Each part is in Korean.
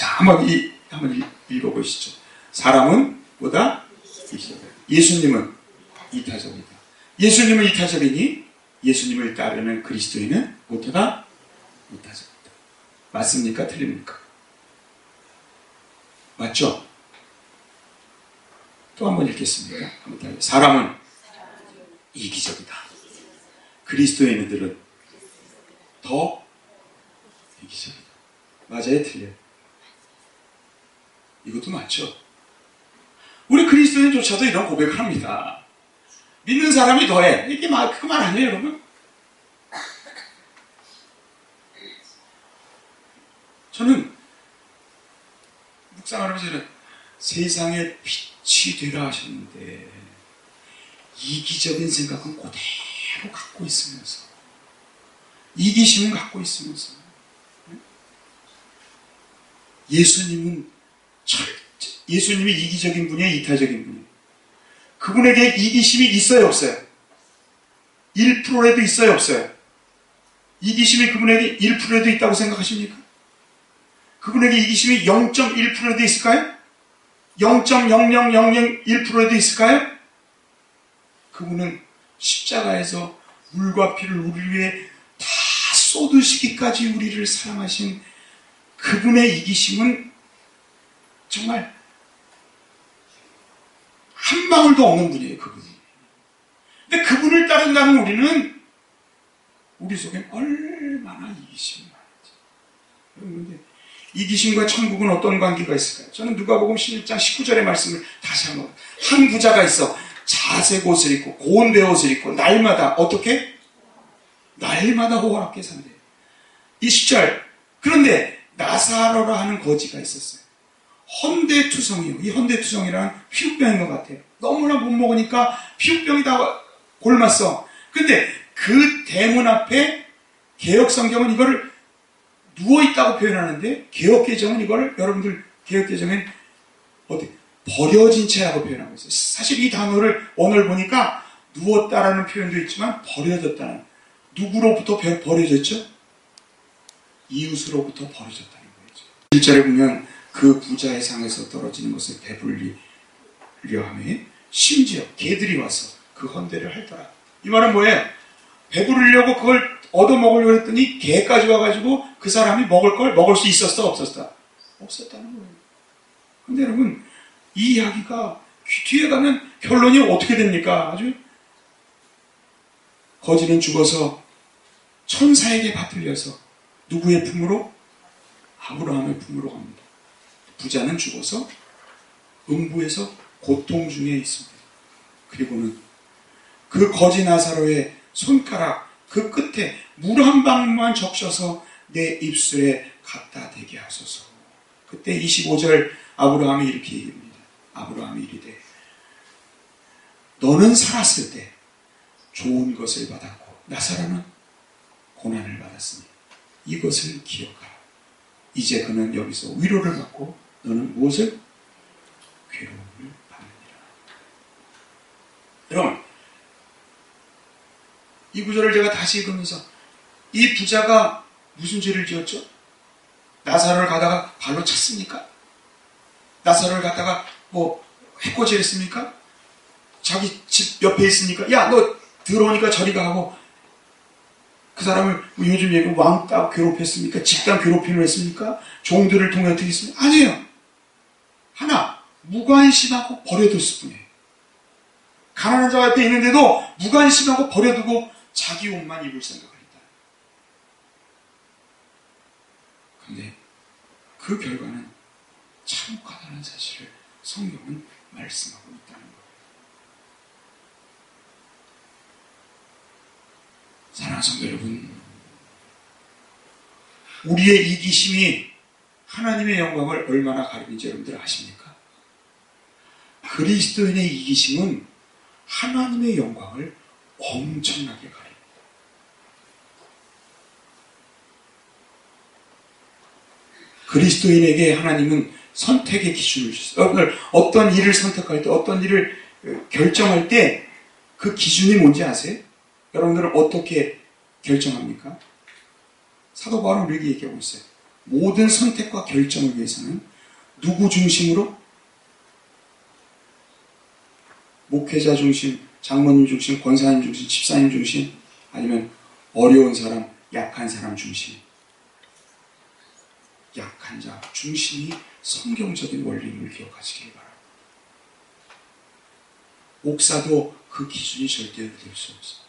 자, 한번 읽어보시죠. 사람은 뭐다? 예수님은 이타적이다. 예수님은 이타적이니 예수님을 따르는 그리스도인은 못하다? 이타적이다. 맞습니까? 틀립니까? 맞죠? 또 한번 읽겠습니다. 사람은 이기적이다. 그리스도인들은 더 이기적이다. 맞아요? 틀려요? 이것도 맞죠? 우리 그리스도인조차도 이런 고백을 합니다. 믿는 사람이 더해. 이게 그 말 아니에요, 여러분? 저는 묵상하면서 세상에 빛이 되라 하셨는데 이기적인 생각은 그대로 갖고 있으면서 이기심은 갖고 있으면서 예수님이 이기적인 분이에요, 이타적인 분이에요? 그분에게 이기심이 있어요, 없어요? 1%라도 있어요, 없어요? 이기심이 그분에게 1%라도 있다고 생각하십니까? 그분에게 이기심이 0.1%라도 있을까요? 0.0001%라도 있을까요? 그분은 십자가에서 물과 피를 우리를 위해 다 쏟으시기까지 우리를 사랑하신 그분의 이기심은 정말 한 방울도 없는 분이에요, 그분이. 근데 그분을 따른다는 우리는 우리 속에 얼마나 이기심이 많은지. 그런데 이기심과 천국은 어떤 관계가 있을까요? 저는 누가복음 11장 19절의 말씀을 다시 한번. 한 부자가 있어 자색 옷을 입고 고운 베옷을 입고 날마다 어떻게? 날마다 호화롭게 산대요. 20절. 그런데 나사로라 하는 거지가 있었어요. 헌대투성이요. 이 헌대투성이라는 피부병인 것 같아요. 너무나 못 먹으니까 피부병이 다 골맞어. 근데 그 대문 앞에 개혁성경은 이거를 누워있다고 표현하는데 개혁개정은 이거를 여러분들 개혁개정엔 어떻게 버려진 채라고 표현하고 있어요. 사실 이 단어를 오늘 보니까 누웠다라는 표현도 있지만 버려졌다는, 누구로부터 버려졌죠? 이웃으로부터 버려졌다는 거죠. 1절에 보면 그 부자의 상에서 떨어지는 것을 배불리려 하며 심지어 개들이 와서 그 헌대를 할더라. 이 말은 뭐예요? 배부르려고 그걸 얻어먹으려고 했더니 개까지 와가지고 그 사람이 먹을 걸 먹을 수 있었어? 없었다? 없었다는 거예요. 근데 여러분, 이 이야기가 뒤에 가면 결론이 어떻게 됩니까? 아주 거지는 죽어서 천사에게 받들려서 누구의 품으로? 아브라함의 품으로 갑니다. 부자는 죽어서 음부에서 고통 중에 있습니다. 그리고는 그 거지 나사로의 손가락 그 끝에 물 한 방울만 적셔서 내 입술에 갖다 대게 하소서. 그때 25절 아브라함이 이렇게 얘기합니다. 아브라함이 이르되 너는 살았을 때 좋은 것을 받았고 나사로는 고난을 받았으니 이것을 기억하라. 이제 그는 여기서 위로를 받고 너는 무엇을? 괴로움을 받느니라. 여러분, 이 구절을 제가 다시 읽으면서 이 부자가 무슨 죄를 지었죠? 나사로를 가다가 발로 찼습니까? 나사로를 갖다가 뭐 해코지했습니까? 자기 집 옆에 있으니까 야 너 들어오니까 저리 가 하고 그 사람을 뭐 요즘 얘기 왕따 괴롭혔습니까? 집단 괴롭힘을 했습니까? 종들을 통해 어떻게 했습니까? 아니에요. 하나 무관심하고 버려뒀을 뿐이에요. 가난한 자 옆에 있는데도 무관심하고 버려두고 자기 옷만 입을 생각을 했다. 그런데 그 결과는 참혹하다는 사실을 성경은 말씀하고 있다는 거예요. 사랑하는 성도 여러분, 우리의 이기심이 하나님의 영광을 얼마나 가리는지 여러분들 아십니까? 그리스도인의 이기심은 하나님의 영광을 엄청나게 가립니다. 그리스도인에게 하나님은 선택의 기준을 주셨어요. 여러분들 어떤 일을 선택할 때, 어떤 일을 결정할 때 그 기준이 뭔지 아세요? 여러분들은 어떻게 결정합니까? 사도 바울은 우리에게 얘기하고 있어요. 모든 선택과 결정을 위해서는 누구 중심으로? 목회자 중심, 장로님 중심, 권사님 중심, 집사님 중심, 아니면 어려운 사람, 약한 사람 중심. 약한 자 중심이 성경적인 원리임을 기억하시길 바랍니다. 목사도 그 기준이 절대로 될 수 없어요.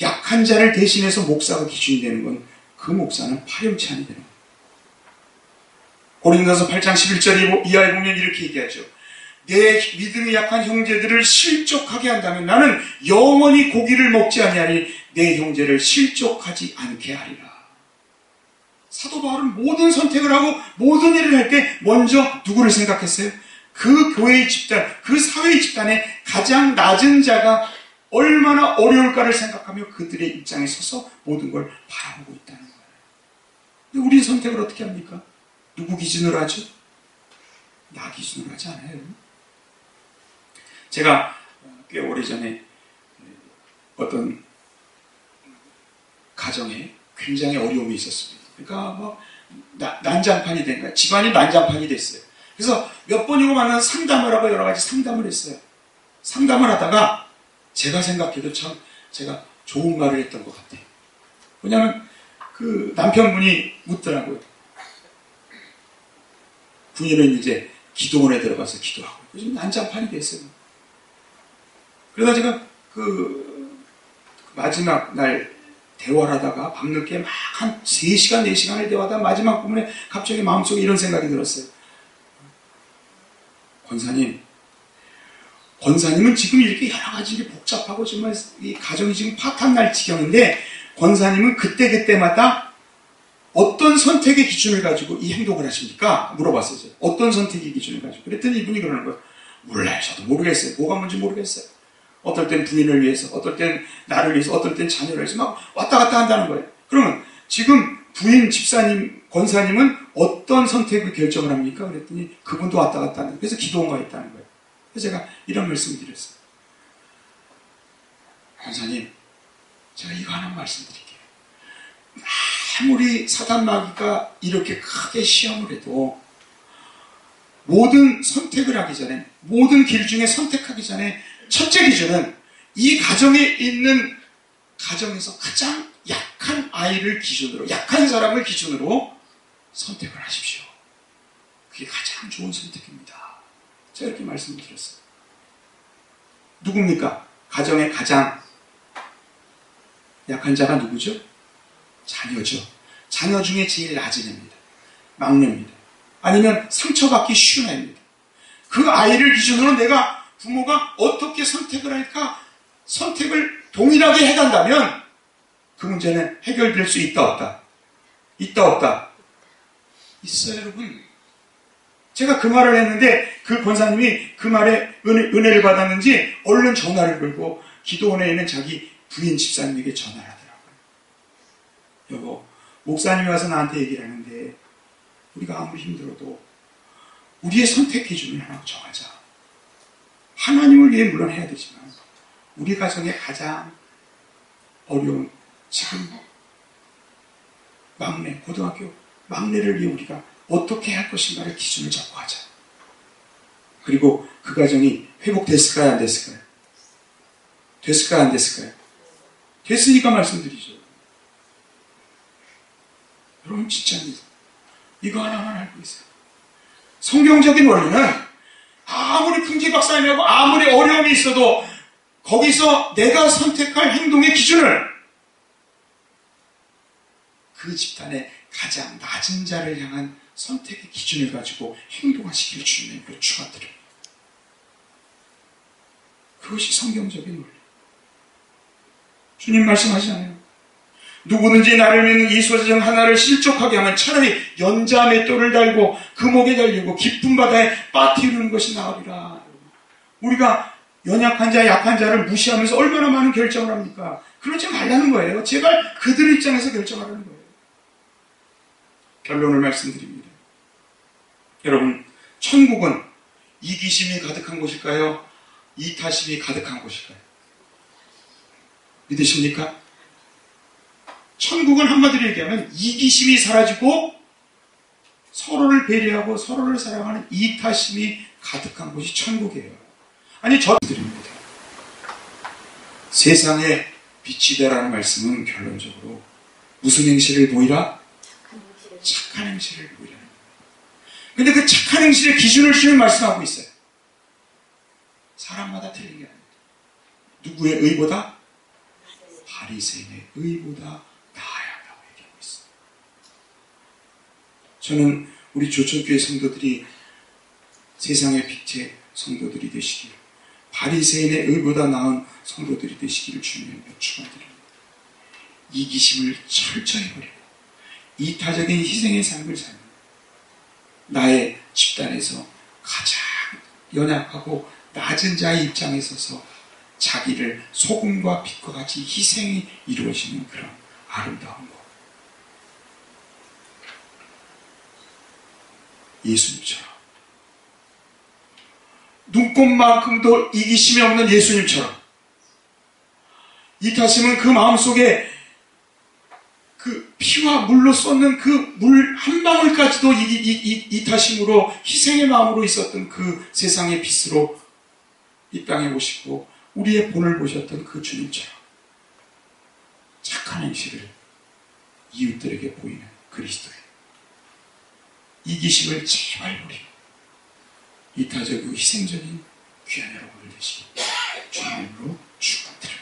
약한 자를 대신해서 목사가 기준이 되는 건 그 목사는 파렴치한이 되는 거예요. 고린도서 8장 11절 이하에 보면 이렇게 얘기하죠. 내 믿음이 약한 형제들을 실족하게 한다면 나는 영원히 고기를 먹지 아니하니 내 형제를 실족하지 않게 하리라. 사도 바울은 모든 선택을 하고 모든 일을 할 때 먼저 누구를 생각했어요? 그 교회의 집단, 그 사회의 집단의 가장 낮은 자가 얼마나 어려울까를 생각하며 그들의 입장에 서서 모든 걸 바라보고 있다는 거예요. 근데 우리 선택을 어떻게 합니까? 누구 기준으로 하죠? 나 기준으로 하지 않아요. 제가 꽤 오래전에 어떤 가정에 굉장히 어려움이 있었습니다. 그러니까 뭐 난장판이 된 거야. 집안이 난장판이 됐어요. 그래서 몇 번이고 만나서 상담을 하고 여러 가지 상담을 했어요. 상담을 하다가 제가 생각해도 참 제가 좋은 말을 했던 것 같아요. 왜냐하면 그 남편분이 묻더라고요. 부인은 이제 기도원에 들어가서 기도하고 요즘 난장판이 됐어요. 그러다 제가 그 마지막 날 대화를 하다가 밤늦게 막 한 3시간, 4시간을 대화하다가 마지막 부분에 갑자기 마음속에 이런 생각이 들었어요. 권사님은 지금 이렇게 여러 가지 일이 복잡하고 정말 이 가정이 지금 파탄 날 지경인데 권사님은 그때마다 어떤 선택의 기준을 가지고 이 행동을 하십니까? 물어봤어요. 제가. 어떤 선택의 기준을 가지고. 그랬더니 이분이 그러는 거예요. 몰라요. 저도 모르겠어요. 뭐가 뭔지 모르겠어요. 어떨 땐 부인을 위해서, 어떨 땐 나를 위해서, 어떨 땐 자녀를 위해서 막 왔다 갔다 한다는 거예요. 그러면 지금 부인, 집사님, 권사님은 어떤 선택을 결정을 합니까? 그랬더니 그분도 왔다 갔다 하는 거예요. 그래서 기도원가 있다는 거예요. 그래서 제가 이런 말씀을 드렸어요. 권사님, 제가 이거 하나 말씀드릴게요. 아무리 사단마귀가 이렇게 크게 시험을 해도 모든 선택을 하기 전에, 모든 길 중에 선택하기 전에 첫째 기준은 이 가정에 있는 가정에서 가장 약한 아이를 기준으로, 약한 사람을 기준으로 선택을 하십시오. 그게 가장 좋은 선택입니다. 제가 이렇게 말씀을 드렸어요. 누굽니까? 가정의 가장 약한 자가 누구죠? 자녀죠. 자녀 중에 제일 낮은 애입니다. 막내입니다. 아니면 상처받기 쉬운 애입니다. 그 아이를 기준으로 내가 부모가 어떻게 선택을 할까? 선택을 동일하게 해간다면 그 문제는 해결될 수 있다 없다? 있다 없다? 있어요, 여러분. 제가 그 말을 했는데 그 권사님이 그 말에 은혜를 받았는지 얼른 전화를 걸고 기도원에 있는 자기 부인 집사님에게 전화를 하더라고요. 여보, 목사님이 와서 나한테 얘기를 하는데 우리가 아무리 힘들어도 우리의 선택 기준을 하나 정하자. 하나님을 위해 물론 해야 되지만 우리 가정의 가장 어려운 지금 막내, 고등학교 막내를 위해 우리가 어떻게 할 것인가를 기준을 잡고 하자. 그리고 그 가정이 회복됐을까요? 안 됐을까요? 됐을까요? 안 됐을까요? 됐으니까 말씀드리죠. 여러분 진짜입니다. 이거 하나만 알고 있어요. 성경적인 원리는 아무리 풍지박산이라고 아무리 어려움이 있어도 거기서 내가 선택할 행동의 기준을 그 집단의 가장 낮은 자를 향한 선택의 기준을 가지고 행동하시기를 주님의 이름으로 축원드립니다. 그것이 성경적인 원리. 주님 말씀하시잖아요. 누구든지 나를 믿는 이 소재중 하나를 실족하게 하면 차라리 연자 맷돌을 달고 그 목에 달리고 깊은 바다에 빠뜨리는 것이 나으리라. 우리가 연약한 자, 약한 자를 무시하면서 얼마나 많은 결정을 합니까? 그러지 말라는 거예요. 제발 그들 입장에서 결정하라는 거예요. 결론을 말씀드립니다. 여러분, 천국은 이기심이 가득한 곳일까요? 이타심이 가득한 곳일까요? 믿으십니까? 천국은 한마디로 얘기하면 이기심이 사라지고 서로를 배려하고 서로를 사랑하는 이타심이 가득한 곳이 천국이에요. 아니, 저드립니다. 세상에 빛이 되라는 말씀은 결론적으로 무슨 행실을 보이라? 착한 행실을 보이라는 거예요. 근데 그 착한 행실의 기준을 주님 말씀하고 있어요. 사람마다 틀린 게 아닙니다. 누구의 의보다? 바리새인의 의보다 나아야 한다고 얘기하고 있어요. 저는 우리 조천교회 성도들이 세상의 빛의 성도들이 되시길, 바리새인의 의보다 나은 성도들이 되시기를 주님께 축원드립니다. 이기심을 철저히 버리고 이타적인 희생의 삶을 살며 나의 집단에서 가장 연약하고 낮은 자의 입장에 서서 자기를 소금과 빛과 같이 희생이 이루어지는 그런 아름다운 것. 예수님처럼 눈꽃만큼도 이기심이 없는 예수님처럼 이타심은 그 마음속에 그 피와 물로 쏟는 그 물 한 방울까지도 이타심으로 희생의 마음으로 있었던 그 세상의 빛으로 이 땅에 오시고 우리의 본을 보셨던 그 주님처럼 착한 행실을 이웃들에게 보이는 그리스도의 이기심을 제발 버리고 이타적이고 희생적인 귀한 여러분들 되시기 주님으로 축원드립니다.